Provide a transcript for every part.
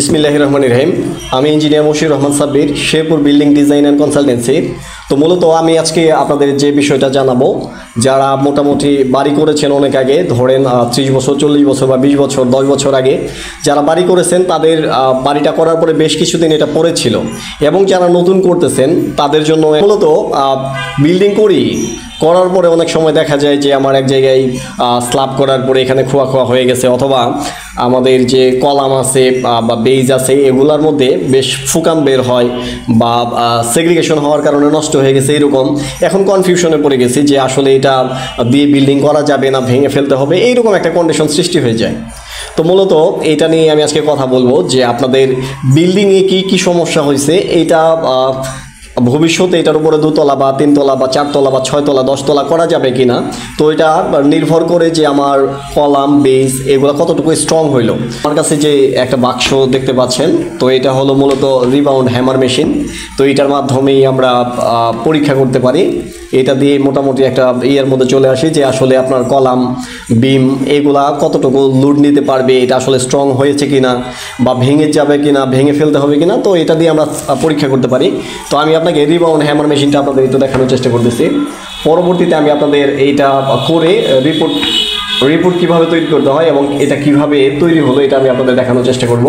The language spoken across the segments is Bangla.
বিসমিল্লাহির রহমানির রহিম। আমি engineer Moshiur Rahman Sabbir, Sherpur building design and consultancy. তো মূলত আমি আজকে আপনাদের যে বিষয়টা জানাবো, যারা মোটামুটি বাড়ি করেছেন অনেক আগে, ধরেন 30 বছর, 40 বছর বা 20 বছর, 10 বছর আগে যারা বাড়ি করেছেন, তাদের বাড়িটা করার পরে বেশ কিছুদিন এটা পড়েছিল, এবং যারা নতুন করতেছেন তাদের জন্য মূলত বিল্ডিং করার পরে অনেক সময় দেখা যায় যে আমার এক জায়গায় স্ল্যাব করার পরে এখানে খোয়া খোয়া হয়ে গেছে, অথবা আমাদের যে কলাম আছে বা বেজ আছে এগুলোর মধ্যে বেশ ফুকান বের হয় বা সেগ্রিগেশন হওয়ার কারণে নষ্ট হয়ে গেছে। এরকম এখন কনফিউশনে পড়ে গেছি যে আসলে এটা দিয়ে বিল্ডিং করা যাবে না, ভেঙে ফেলতে হবে, এইরকম একটা কন্ডিশন সৃষ্টি হয়ে যায়। তো মূলত এটা নিয়ে আমি আজকে কথা বলবো যে আপনাদের বিল্ডিংয়ে কি সমস্যা হয়েছে, এটা ভবিষ্যতে এটার উপরে 2 তলা বা 3 তলা বা 4 তলা বা 6 তলা 10 তলা করা যাবে কিনা। তো এটা নির্ভর করে যে আমার কলাম বেস এগুলো কতটুকু স্ট্রং হইলো। আমার কাছে যে একটা বাক্স দেখতে পাচ্ছেন, তো এটা হলো মূলত রিবাউন্ড হ্যামার মেশিন। তো এটার মাধ্যমেই আমরা পরীক্ষা করতে পারি। এটা দিয়ে মোটামুটি একটা ইয়ের মধ্যে চলে আসি যে আসলে আপনার কলাম বিম এগুলা কতটুকু লোড নিতে পারবে, এটা আসলে স্ট্রং হয়েছে কিনা বা ভেঙে যাবে কিনা, ভেঙে ফেলতে হবে কিনা। তো এটা দিয়ে আমরা পরীক্ষা করতে পারি। তো আমি আপনাকে রিবাউন্ড হ্যামার মেশিনটা আপনাদের একটু দেখানোর চেষ্টা করতেছি। পরবর্তীতে আমি আপনাদের এইটা করে রিপোর্ট কীভাবে তৈরি করতে হয় এবং এটা কিভাবে তৈরি হলো এটা আমি আপনাদের দেখানোর চেষ্টা করব।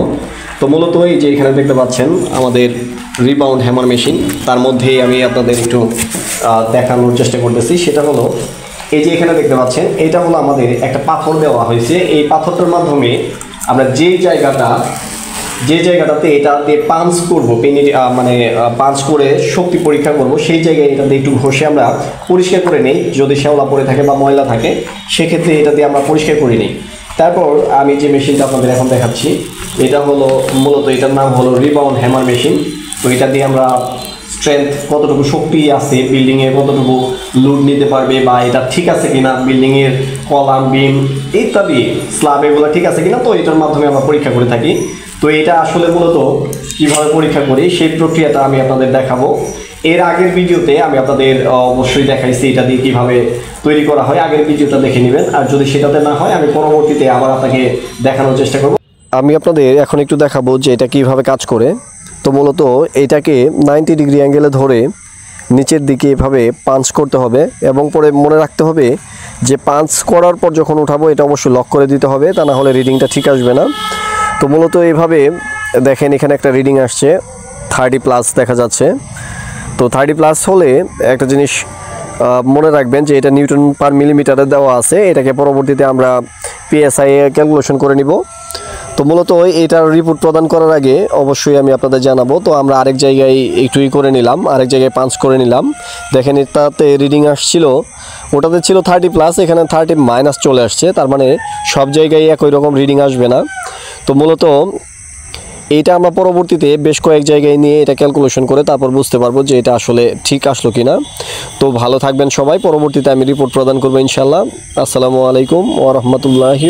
তো মূলত এই যে এখানে দেখতে পাচ্ছেন আমাদের রিবাউন্ড হ্যামার মেশিন, তার মধ্যেই আমি আপনাদের একটু দেখানোর চেষ্টা করতেছি। সেটা হলো এই যে এখানে দেখতে পাচ্ছেন, এটা হলো আমাদের একটা পাথর দেওয়া হয়েছে। এই পাথরটার মাধ্যমে আমরা যে জায়গাটাতে এটাতে পাঞ্চ করবো, পাঞ্চ করে শক্তি পরীক্ষা করব, সেই জায়গায় এটাতে একটু ঘষে আমরা পরিষ্কার করে নিই। যদি শ্যাওলা পড়ে থাকে বা ময়লা থাকে সেক্ষেত্রে এটা দিয়ে আমরা পরিষ্কার করে নিই। তারপর আমি যে মেশিনটা আপনাদের এখন দেখাচ্ছি, এটা হলো মূলত এটার নাম হলো রিবাউন্ড হ্যামার মেশিন। তো এটা দিয়ে আমরা স্ট্রেংথ কতটুকু শক্তি আছে, বিল্ডিংয়ে কতটুকু লোড নিতে পারবে বা এটা ঠিক আছে কিনা, বিল্ডিংয়ের কলাম বিম ইত্যাদি স্ল্যাব এগুলো ঠিক আছে কিনা, তো এটার মাধ্যমে আমরা পরীক্ষা করে থাকি। তো এটা আসলে মূলত কীভাবে পরীক্ষা করি সেই প্রক্রিয়াটা আমি আপনাদের দেখাবো। এর আগের ভিডিওতে আমি আপনাদের অবশ্যই দেখাইছি এটা দিয়ে কীভাবে তৈরি করা হয়, আগের ভিডিওটা দেখে নেবেন। আর যদি সেটাতে না হয় আমি পরবর্তীতে আবার আপনাকে দেখানোর চেষ্টা করব। আমি আপনাদের এখন একটু দেখাবো যে এটা কীভাবে কাজ করে। তো মূলত এটাকে 90 ডিগ্রি অ্যাঙ্গেলে ধরে নিচের দিকে এভাবে পাঞ্চ করতে হবে, এবং পরে মনে রাখতে হবে যে পাঞ্চ করার পর যখন উঠাবো এটা অবশ্যই লক করে দিতে হবে, তা না হলে রিডিংটা ঠিক আসবে না। তো মূলত এইভাবে দেখেন এখানে একটা রিডিং আসছে 30+ দেখা যাচ্ছে। তো 30+ হলে একটা জিনিস মনে রাখবেন যে এটা নিউটন পার মিলিমিটারে দেওয়া আছে। এটাকে পরবর্তীতে আমরা PSI এ ক্যালকুলেশন করে নিব। তো মূলত এটার রিপোর্ট প্রদান করার আগে অবশ্যই আমি আপনাদের জানাবো। তো আমরা আরেক জায়গায় একটুই করে নিলাম, আরেক জায়গায় পাঞ্চ করে নিলাম। দেখেন এটাতে রিডিং আসছিল, ওটাতে ছিল 30+, এখানে 30- চলে আসছে। তার মানে সব জায়গায় একই রকম রিডিং আসবে না। তো মূলত এটা আমরা পরবর্তীতে বেশ কয়েক জায়গায় নিয়ে এটা ক্যালকুলেশন করে তারপর বুঝতে পারবো যে এটা আসলে ঠিক আসলো কিনা। তো ভালো থাকবেন সবাই, পরবর্তীতে আমি রিপোর্ট প্রদান করবো ইনশাল্লাহ। আসসালামু আলাইকুম ওয়া রাহমাতুল্লাহি।